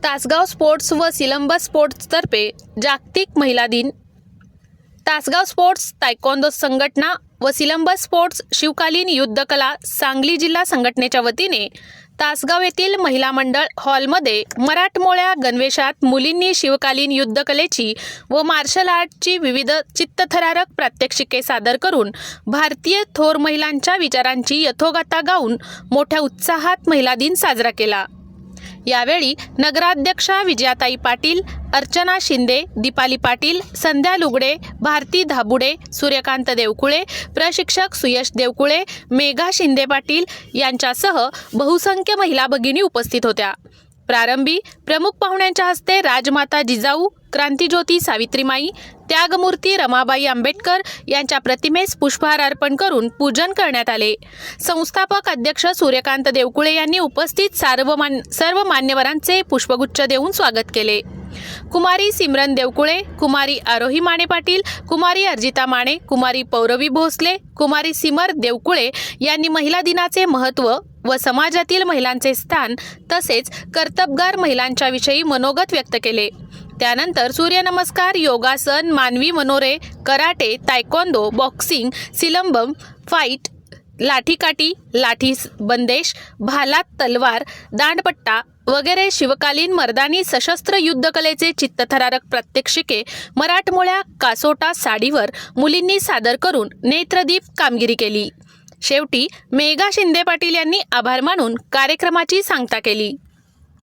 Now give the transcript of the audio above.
Tasgaon sports व सिलंबस स्पोर्ट्सतर्फे जागतिक महिला दिन। तासगाव स्पोर्ट्स तायक्वांदो संघटना व सिलंबस स्पोर्ट्स शिवकालीन युद्धकला सांगली जिल्हा संघटनेच्या वतीने तासगाव येथील महिला मंडळ हॉलमध्ये मराठमोळ्या गणवेशात मुलींनी शिवकालीन युद्धकलेची व मार्शल आर्टची विविध चित्तथरारक प्रात्यक्षिके सादर करून भारतीय थोर महिलांच्या विचारांची यथोगाथा गाऊन मोठ्या उत्साहात महिला दिन साजरा केला। यावेळी नगराध्यक्षा विजयाताई पाटील, अर्चना शिंदे, दीपाली पाटील, संध्या लुगडे, भारती धाबुडे, सूर्यकांत देवकुळे, प्रशिक्षक सुयश देवकुळे, मेघा शिंदे पाटील यांच्यासह बहुसंख्य महिला भगिनी उपस्थित होत्या। प्रारंभी प्रमुख पाहुण्यांच्या हस्ते राजमाता जिजाऊ, क्रांतिज्योती सावित्रीमाई, त्यागमूर्ती रमाबाई आंबेडकर यांच्या प्रतिमेस पुष्पहार अर्पण करून पूजन करण्यात आले। संस्थापक अध्यक्ष सूर्यकांत देवकुळे यांनी उपस्थित सर्व मान्यवरांचे पुष्पगुच्छ देऊन स्वागत केले। कुमारी सिमरन देवकुळे, कुमारी आरोही माने पाटील, कुमारी अर्जिता माने, कुमारी पौरवी भोसले, कुमारी सिमर देवकुळे यांनी महिला दिनाचे महत्त्व व समाजातील महिलांचे स्थान तसेच कर्तबगार महिलांच्या विषयी मनोगत व्यक्त केले। त्यानंतर सूर्यनमस्कार, योगासन, मानवी मनोरे, karate, taekwondo, boxing, silambam, fight, लाठीकाठी, लाठी बंदेश, भाला तलवार, दांडपट्टा वगैरे शिवकालीन मर्दानी सशस्त्र युद्धकलेचे चित्तथरारक प्रात्यक्षिके मराठमोळ्या कासोटा साडीवर मुलींनी सादर करून नेत्रदीप कामगिरी केली। शेवटी मेघा शिंदे पाटील यांनी आभार मानून कार्यक्रमाची सांगता केली।